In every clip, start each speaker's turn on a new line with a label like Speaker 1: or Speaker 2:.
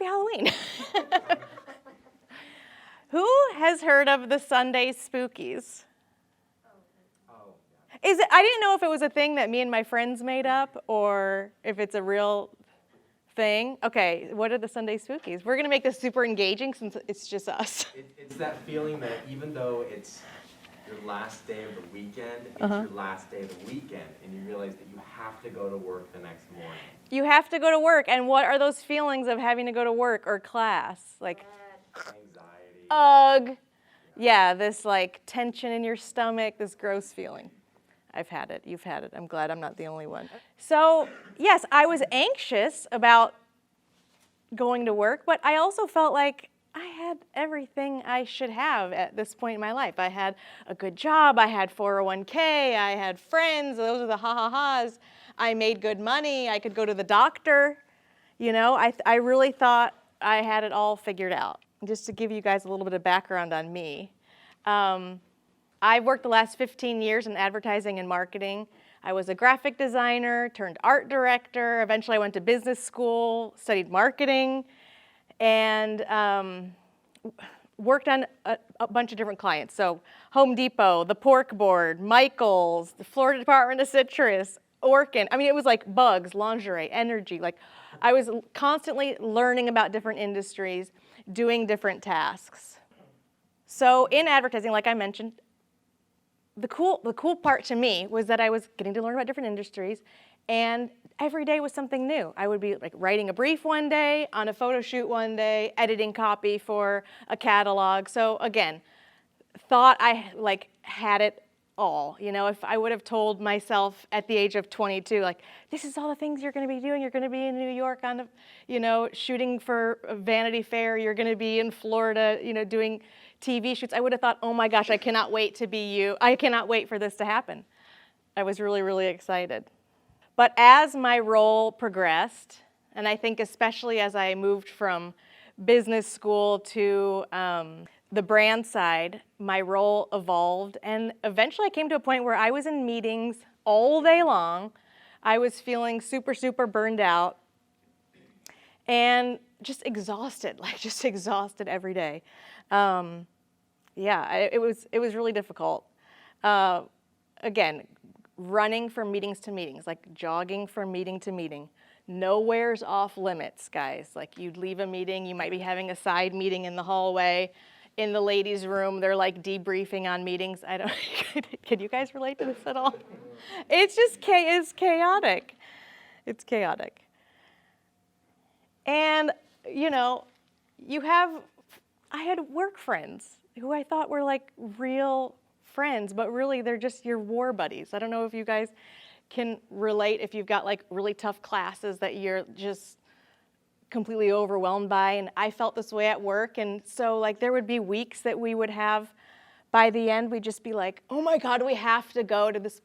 Speaker 1: Halloween. Who has heard of the Sunday Spookies? I didn't know if it was a thing that me and my friends made up or if it's a real thing. Okay, what are the Sunday Spookies? We're going to make this super engaging since it's just us.
Speaker 2: It's that feeling that even though it's your last day of the weekend, it's your last day of the weekend, and you realize that you have to go to work the next morning.
Speaker 1: You have to go to work, and what are those feelings of having to go to work or class? Like
Speaker 2: Anxiety.
Speaker 1: Ugh. Yeah, this like tension in your stomach, this gross feeling. I've had it. You've had it. I'm glad I'm not the only one. So, yes, I was anxious about going to work, but I also felt like I had everything I should have at this point in my life. I had a good job. I had 401k. I had friends. Those are the ha-ha-has. I made good money. I could go to the doctor. You know, I really thought I had it all figured out. Just to give you guys a little bit of background on me. I've worked the last 15 years in advertising and marketing. I was a graphic designer, turned art director. Eventually I went to business school, studied marketing, and worked on a bunch of different clients. So Home Depot, the Pork Board, Michael's, the Florida Department of Citrus, Orkin. I mean, it was like bugs, lingerie, energy. Like I was constantly learning about different industries, doing different tasks. So in advertising, like I mentioned, the cool part to me was that I was getting to learn about different industries, and every day was something new. I would be like writing a brief one day, on a photo shoot one day, editing copy for a catalog. So again, thought I like had it all. You know, if I would have told myself at the age of 22, like, this is all the things you're going to be doing. You're going to be in New York on, shooting for Vanity Fair. You're going to be in Florida, doing TV shoots. I would have thought, oh my gosh, I cannot wait to be you. I cannot wait for this to happen. I was really, really excited. But as my role progressed, and I think especially as I moved from business school to the brand side, my role evolved, and eventually I came to a point where I was in meetings all day long. I was feeling super, super burned out and just exhausted, just exhausted every day. It was really difficult. Again, running from meetings to meetings, like jogging from meeting to meeting. Nowhere's off limits, guys. Like you'd leave a meeting, you might be having a side meeting in the hallway. In the ladies' room, they're like debriefing on meetings. Can you guys relate to this at all? It's just it's chaotic. It's chaotic. And, I had work friends who I thought were like real friends, but really they're just your war buddies. I don't know if you guys can relate if you've got like really tough classes that you're just completely overwhelmed by, and I felt this way at work, and so like there would be weeks that we would have, by the end we'd just be like, oh my God, we'd go to this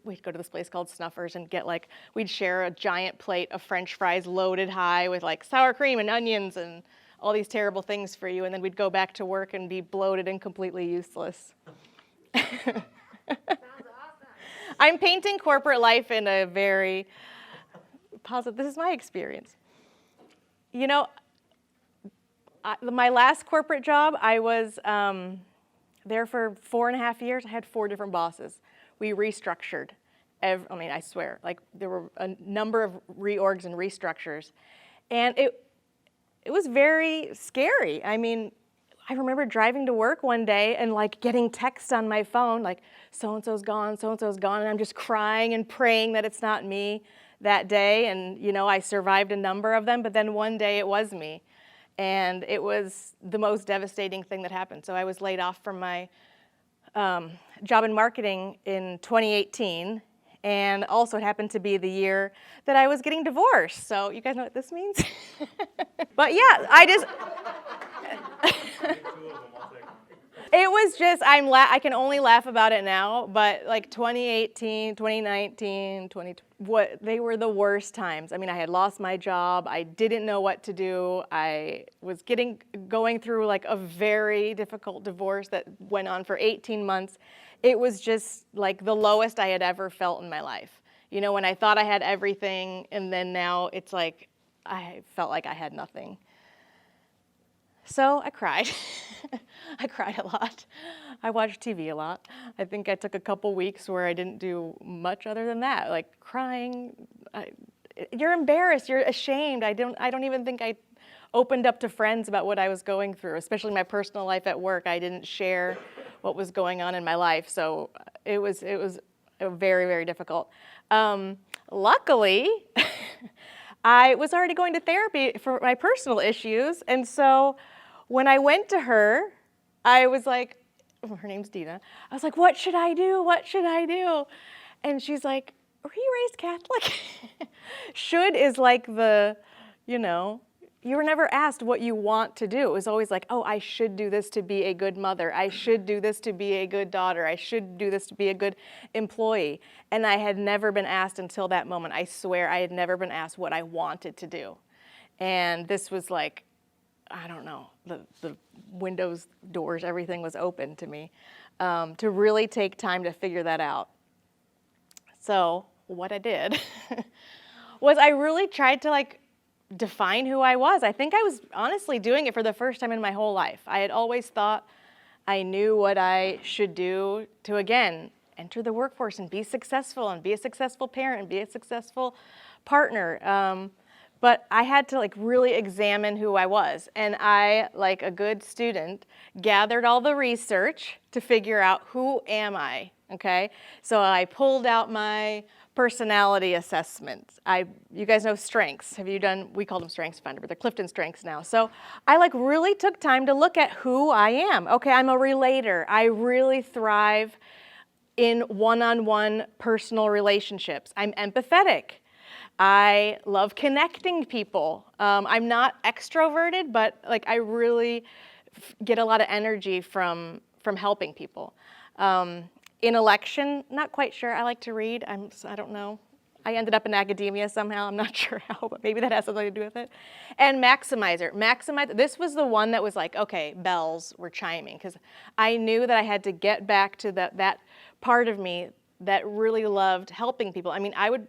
Speaker 1: place called Snuffers and get we'd share a giant plate of French fries loaded high with like sour cream and onions and all these terrible things for you, and then we'd go back to work and be bloated and completely useless.
Speaker 3: Sounds awesome.
Speaker 1: I'm painting corporate life in a very positive, this is my experience. My last corporate job, I was there for 4.5 years. I had 4 different bosses. We restructured. I swear, there were a number of reorgs and restructures. And it was very scary. I remember driving to work one day and getting texts on my phone, so-and-so's gone, and I'm just crying and praying that it's not me that day, and I survived a number of them, but then one day it was me, and it was the most devastating thing that happened. So I was laid off from my job in marketing in 2018, and also it happened to be the year that I was getting divorced. So you guys know what this means? But yeah, it was just, I can only laugh about it now, but 2018, 2019, they were the worst times. I had lost my job. I didn't know what to do. I was going through a very difficult divorce that went on for 18 months. It was just the lowest I had ever felt in my life. When I thought I had everything, and then now it's I felt like I had nothing. So I cried. I cried a lot. I watched TV a lot. I think I took a couple weeks where I didn't do much other than that, like crying. You're embarrassed. You're ashamed. I don't even think I opened up to friends about what I was going through, especially my personal life at work. I didn't share what was going on in my life, so it was very, very difficult. Luckily, I was already going to therapy for my personal issues, and so when I went to her, I was like, her name's Dina. I was like, what should I do? What should I do? And she's like, were you raised Catholic? Should is like you were never asked what you want to do. It was always like, oh, I should do this to be a good mother. I should do this to be a good daughter. I should do this to be a good employee. And I had never been asked until that moment. I swear I had never been asked what I wanted to do. And this was like, I don't know, the windows, doors, everything was open to me to really take time to figure that out. So what I did was I really tried to define who I was. I think I was honestly doing it for the first time in my whole life. I had always thought I knew what I should do to, again, enter the workforce and be successful and be a successful parent and be a successful partner. But I had to really examine who I was. And I, like a good student, gathered all the research to figure out who am I, okay? So I pulled out my personality assessments. You guys know strengths. Have you done, we call them Strengths Finder, but they're Clifton Strengths now. So I really took time to look at who I am. Okay, I'm a relator. I really thrive in one-on-one personal relationships. I'm empathetic. I love connecting people. I'm not extroverted, but I really get a lot of energy from helping people. Intellection, not quite sure. I like to read. I don't know. I ended up in academia somehow. I'm not sure how, but maybe that has something to do with it. And maximizer. This was the one that was okay, bells were chiming, because I knew that I had to get back to that part of me that really loved helping people. I mean, I would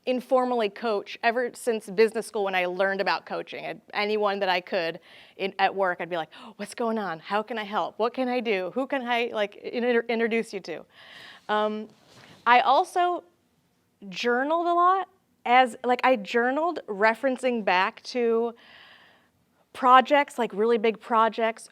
Speaker 1: informally coach ever since business school when I learned about coaching. Anyone that I could at work, I'd be like, oh, what's going on? How can I help? What can I do? Who can I introduce you to? I also journaled a lot. I journaled referencing back to projects, really big projects,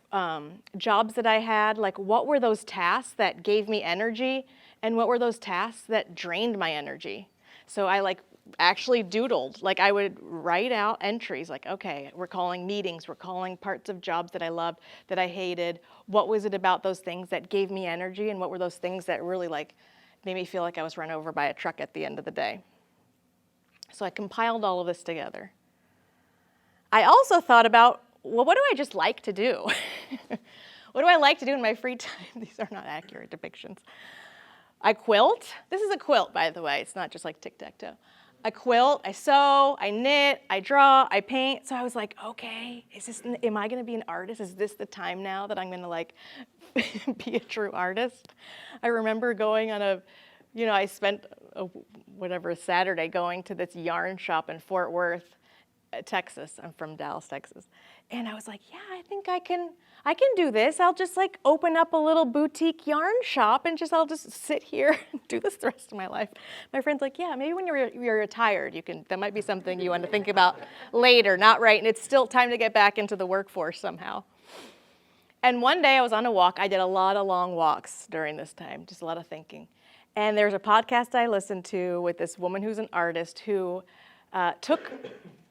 Speaker 1: jobs that I had, what were those tasks that gave me energy and what were those tasks that drained my energy? So I actually doodled. I would write out entries okay, we're calling meetings, we're calling parts of jobs that I loved, that I hated. What was it about those things that gave me energy, and what were those things that really made me feel like I was run over by a truck at the end of the day? So I compiled all of this together. I also thought about, well, what do I just like to do? What do I like to do in my free time? These are not accurate depictions. I quilt. This is a quilt, by the way. It's not just tic-tac-toe. I quilt, I sew, I knit, I draw, I paint. So I was like, okay, am I going to be an artist? Is this the time now that I'm going to be a true artist? I remember going on I spent a Saturday going to this yarn shop in Fort Worth, Texas. I'm from Dallas, Texas. And I was like, yeah, I think I can do this. I'll just open up a little boutique yarn shop and I'll just sit here and do this the rest of my life. My friend's like, yeah, maybe when you're retired, that might be something you want to think about later, not right. And it's still time to get back into the workforce somehow. And one day I was on a walk. I did a lot of long walks during this time, just a lot of thinking. And there's a podcast I listened to with this woman who's an artist who took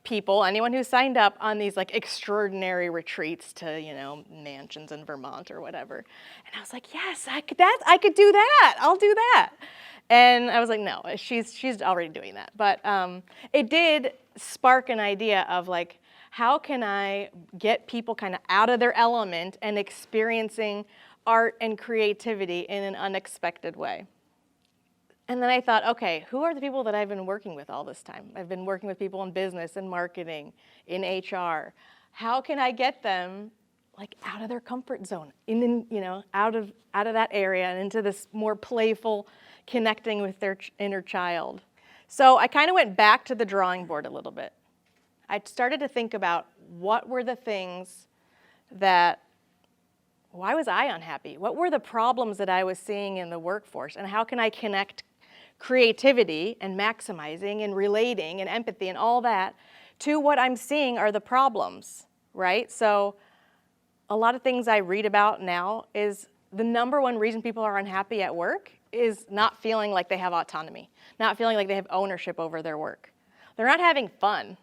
Speaker 1: people, anyone who signed up, on these extraordinary retreats to mansions in Vermont or whatever. And I was like, yes, I could do that. I'll do that. And I was like, no, she's already doing that. But it did spark an idea of how can I get people kind of out of their element and experiencing art and creativity in an unexpected way. And then I thought, okay, who are the people that I've been working with all this time? I've been working with people in business and marketing, in HR. How can I get them out of their comfort zone, out of that area and into this more playful connecting with their inner child? So I kind of went back to the drawing board a little bit. I started to think about what were the things that why was I unhappy? What were the problems that I was seeing in the workforce? And how can I connect creativity and maximizing and relating and empathy and all that to what I'm seeing are the problems, right? So a lot of things I read about now is the number one reason people are unhappy at work is not feeling like they have autonomy, not feeling like they have ownership over their work. They're not having fun.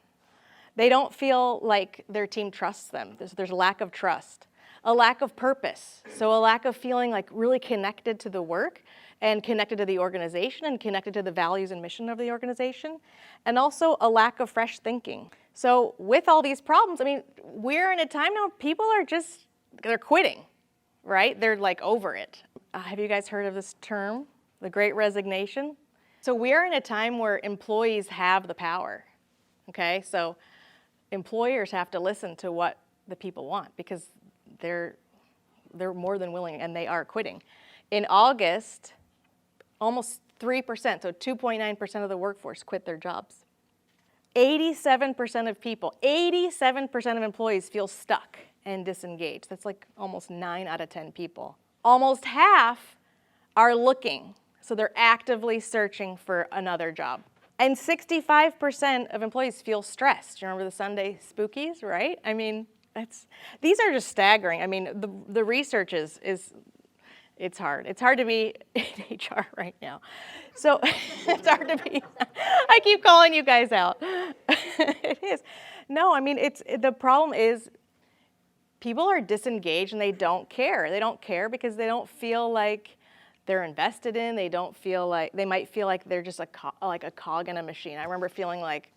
Speaker 1: They don't feel like their team trusts them. There's a lack of trust, a lack of purpose. So a lack of feeling like really connected to the work and connected to the organization and connected to the values and mission of the organization, and also a lack of fresh thinking. So with all these problems, I mean, we're in a time now people are just, they're quitting, right? They're like over it. Have you guys heard of this term, the Great Resignation? So we are in a time where employees have the power, okay? So employers have to listen to what the people want because they're more than willing and they are quitting. In August, almost 3%, so 2.9% of the workforce quit their jobs. 87% of people, 87% of employees feel stuck and disengaged. That's like almost 9 out of 10 people. Almost half are looking, so they're actively searching for another job. And 65% of employees feel stressed. You remember the Sunday spookies, right? I mean, these are just staggering. I mean, the research is it's hard. It's hard to be in HR right now. So it's hard to be, I keep calling you guys out. It is. No, I mean, the problem is people are disengaged and they don't care. They don't care because they don't feel like they're invested in. They don't feel like, they might feel like they're just like a cog in a machine. I remember feeling like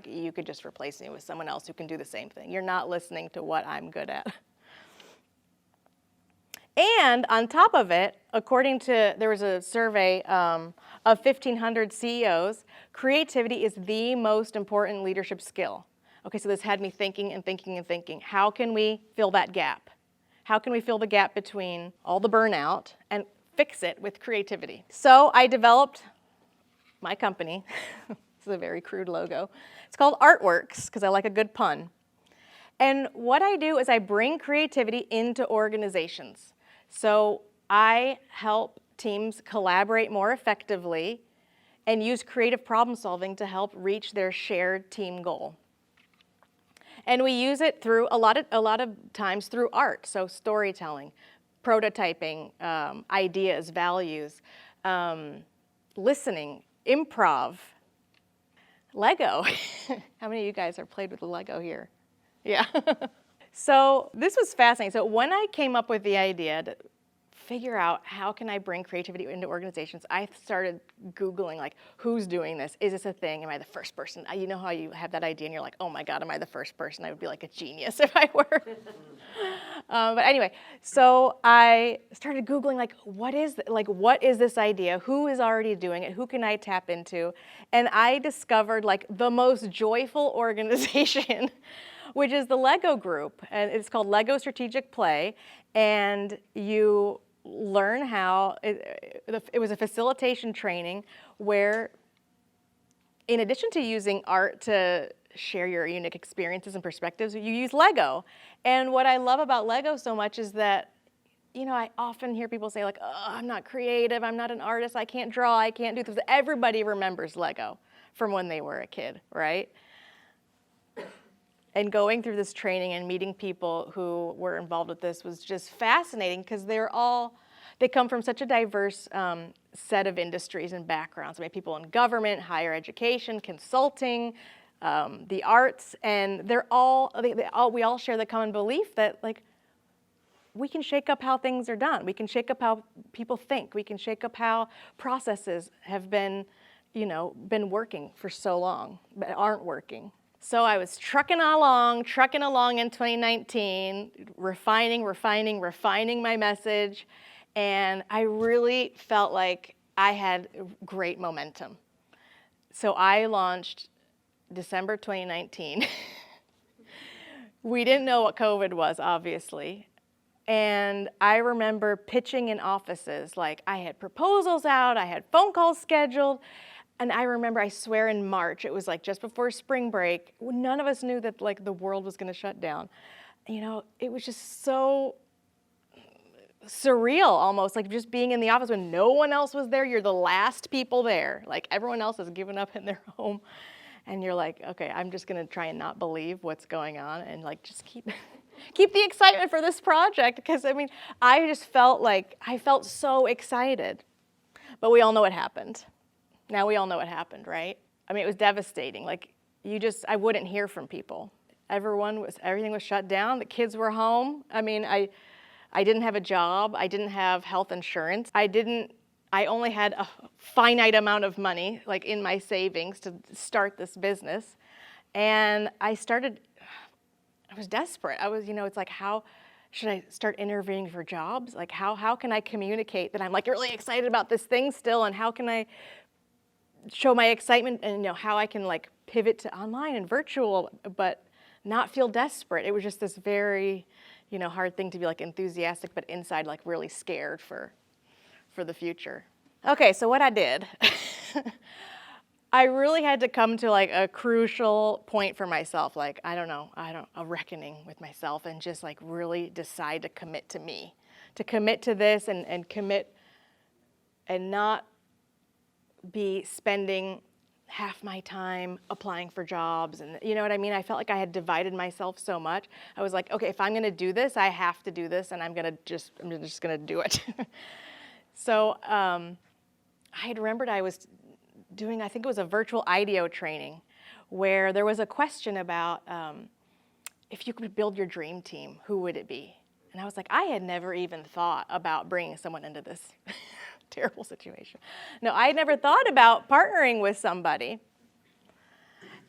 Speaker 1: you could just replace me with someone else who can do the same thing. You're not listening to what I'm good at. And on top of it, there was a survey of 1,500 CEOs, creativity is the most important leadership skill. Okay, so this had me thinking and thinking and thinking. How can we fill that gap? How can we fill the gap between all the burnout and fix it with creativity? So I developed my company. This is a very crude logo. It's called Artworks because I like a good pun. And what I do is I bring creativity into organizations. So I help teams collaborate more effectively and use creative problem solving to help reach their shared team goal. And we use it through a lot of times through art, so storytelling, prototyping, ideas, values, listening, improv, Lego. How many of you guys have played with Lego here? Yeah. So this was fascinating. So when I came up with the idea to figure out how can I bring creativity into organizations, I started Googling like, who's doing this? Is this a thing? Am I the first person? You know how you have that idea and you're like, oh my God, am I the first person? I would be like a genius if I were. But anyway, so I started Googling like, what is this idea? Who is already doing it? Who can I tap into? And I discovered like the most joyful organization which is the Lego group. And it's called Lego Strategic Play. And you learn how, it was a facilitation training where in addition to using art to share your unique experiences and perspectives, you use Lego. And what I love about Lego so much is that, you know, I often hear people say like, oh, I'm not creative, I'm not an artist, I can't draw, I can't do this. Everybody remembers Lego from when they were a kid, right? And going through this training and meeting people who were involved with this was just fascinating because they come from such a diverse set of industries and backgrounds. I mean, people in government, higher education, consulting, the arts, and we all share the common belief that like we can shake up how things are done. We can shake up how people think. We can shake up how processes have been working for so long, but aren't working. So I was trucking along in 2019, refining my message, and I really felt like I had great momentum. So I launched December 2019. We didn't know what COVID was, obviously. And I remember pitching in offices, like I had proposals out, I had phone calls scheduled. And I remember, I swear in March, it was like just before spring break, none of us knew that like the world was gonna shut down. it was just so surreal almost, like just being in the office when no one else was there. You're the last people there. Like everyone else has given up in their home. And you're like, okay, I'm just gonna try and not believe what's going on and like just keep keep the excitement for this project. Because I just felt like, I felt so excited. But we all know what happened. Now we all know what happened, right? It was devastating. Like I wouldn't hear from people. Everything was shut down. The kids were home. I didn't have a job. I didn't have health insurance. I only had a finite amount of money, like in my savings to start this business. And I was desperate. It's like, how should I start interviewing for jobs? Like how can I communicate that I'm like really excited about this thing still, and how can I show my excitement, and how I can like pivot to online and virtual, but not feel desperate. It was just this very, hard thing to be like enthusiastic, but inside like really scared for the future. Okay, so what I did, I really had to come to like a crucial point for myself, like, a reckoning with myself, and just like really decide to commit to me, to commit to this, and commit and not be spending half my time applying for jobs, and you know what I mean? I felt like I had divided myself so much. I was like, okay, if I'm gonna do this, I have to do this, and I'm just gonna do it. So I had remembered I was doing, I think it was a virtual IDEO training, where there was a question about if you could build your dream team, who would it be? And I was like, I had never even thought about bringing someone into this terrible situation. No, I had never thought about partnering with somebody.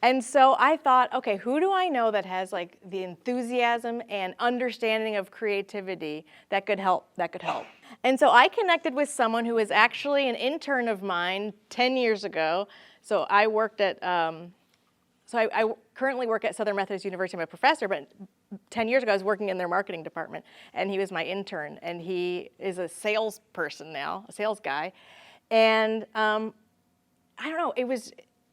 Speaker 1: And so I thought, okay, who do I know that has like the enthusiasm and understanding of creativity that could help? And so I connected with someone who was actually an intern of mine 10 years ago. So I worked at, I currently work at Southern Methodist University. I'm a professor, but 10 years ago I was working in their marketing department, and he was my intern, and he is a salesperson now, a sales guy. And I don't know, it was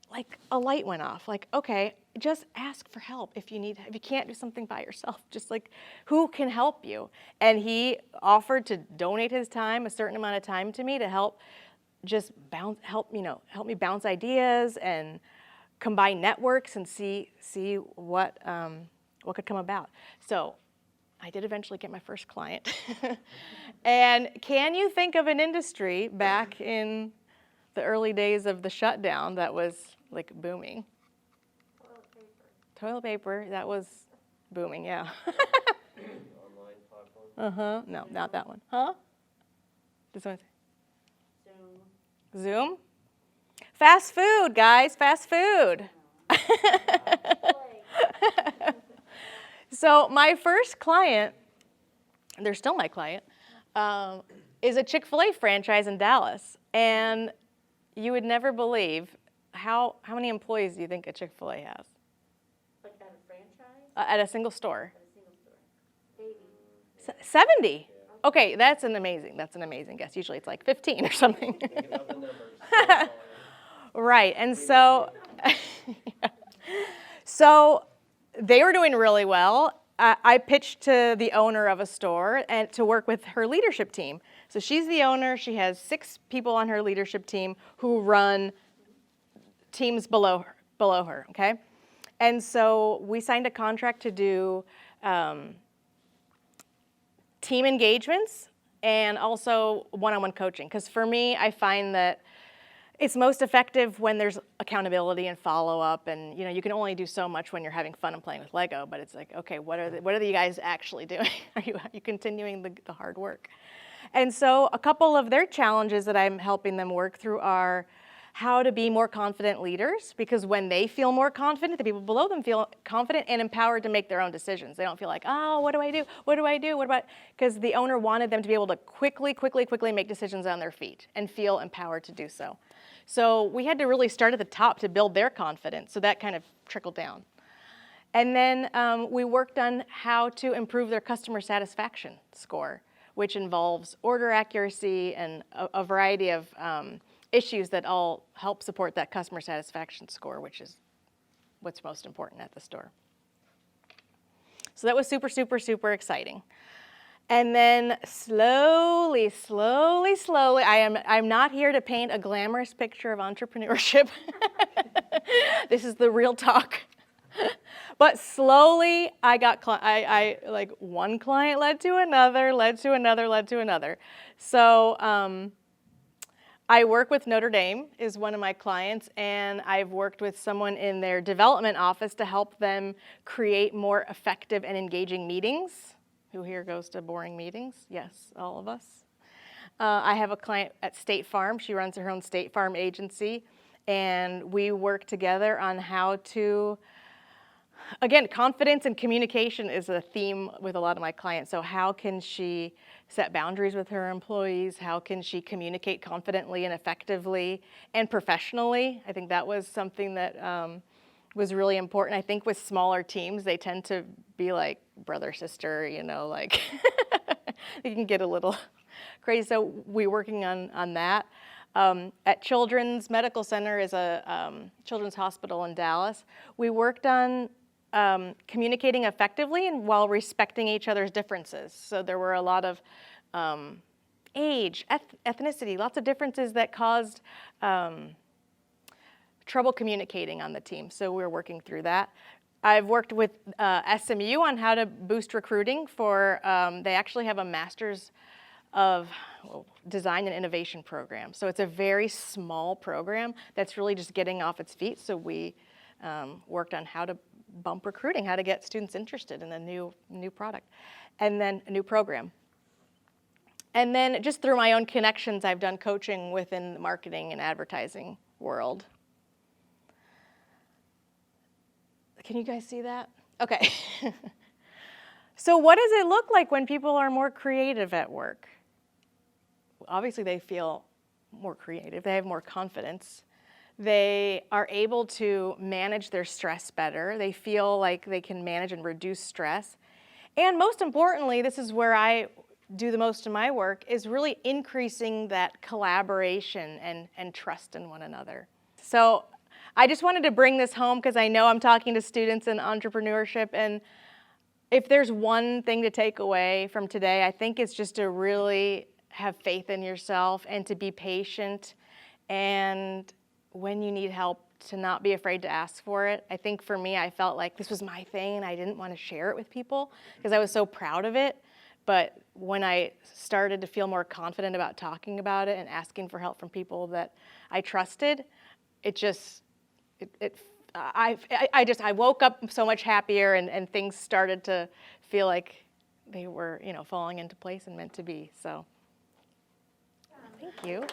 Speaker 1: like a light went off, like, okay, just ask for help if you can't do something by yourself, just like, who can help you? And he offered to donate his time, a certain amount of time to me, to help help me bounce ideas and combine networks and see what could come about. So I did eventually get my first client. And can you think of an industry back in the early days of the shutdown that was like booming? Toilet paper, that was booming, yeah.
Speaker 4: Online platform.
Speaker 1: No, not that one. Huh? This one. Zoom? Fast food, guys, fast food. So my first client, they're still my client, is a Chick-fil-A franchise in Dallas. And you would never believe how many employees do you think a Chick-fil-A has?
Speaker 3: Like at a franchise?
Speaker 1: At a single store.
Speaker 3: At a single store. 80.
Speaker 1: 70. Okay, that's an amazing guess. Usually it's like 15 or something.
Speaker 4: Thinking about the numbers.
Speaker 1: Right, and so, so they were doing really well. I pitched to the owner of a store and to work with her leadership team. So she's the owner. She has 6 people on her leadership team who run teams below her. Okay, and so we signed a contract to do team engagements and also one-on-one coaching. Because for me, I find that it's most effective when there's accountability and follow-up, and you can only do so much when you're having fun and playing with Lego. But it's like, okay, what are you guys actually doing? Are you continuing the hard work? And so a couple of their challenges that I'm helping them work through are how to be more confident leaders, because when they feel more confident, the people below them feel confident and empowered to make their own decisions. They don't feel like, oh, what do I do? What do I do? What about? Because the owner wanted them to be able to quickly make decisions on their feet and feel empowered to do so. So we had to really start at the top to build their confidence. So that kind of trickled down. And then we worked on how to improve their customer satisfaction score, which involves order accuracy and a variety of issues that all help support that customer satisfaction score, which is what's most important at the store. So that was super, super, super exciting. And then slowly, I'm not here to paint a glamorous picture of entrepreneurship. This is the real talk. But slowly, I got, like one client led to another, led to another, led to another. So I work with Notre Dame is one of my clients, and I've worked with someone in their development office to help them create more effective and engaging meetings. Who here goes to boring meetings? Yes, all of us. I have a client at State Farm. She runs her own State Farm agency, and we work together on how to, again, confidence and communication is a theme with a lot of my clients. So how can she set boundaries with her employees? How can she communicate confidently and effectively and professionally? I think that was something that was really important. I think with smaller teams, they tend to be like brother, sister, you know, like it can get a little crazy. So we're working on that. At Children's Medical Center is a children's hospital in Dallas. We worked on communicating effectively and while respecting each other's differences. So there were a lot of age, ethnicity, lots of differences that caused trouble communicating on the team. So we're working through that. I've worked with SMU on how to boost recruiting for, they actually have a master's of design and innovation program. So it's a very small program that's really just getting off its feet. So we worked on how to bump recruiting, how to get students interested in a new product, and then a new program. And then just through my own connections, I've done coaching within the marketing and advertising world. Can you guys see that? Okay. So what does it look like when people are more creative at work? Obviously, they feel more creative. They have more confidence. They are able to manage their stress better. They feel like they can manage and reduce stress. And most importantly, this is where I do the most of my work, is really increasing that collaboration and trust in one another. So I just wanted to bring this home because I know I'm talking to students in entrepreneurship, and if there's one thing to take away from today, I think it's just to really have faith in yourself and to be patient, and when you need help, to not be afraid to ask for it. I think for me, I felt like this was my thing and I didn't want to share it with people because I was so proud of it. But when I started to feel more confident about talking about it and asking for help from people that I trusted, I woke up so much happier, and things started to feel like they were, falling into place and meant to be. So, thank you.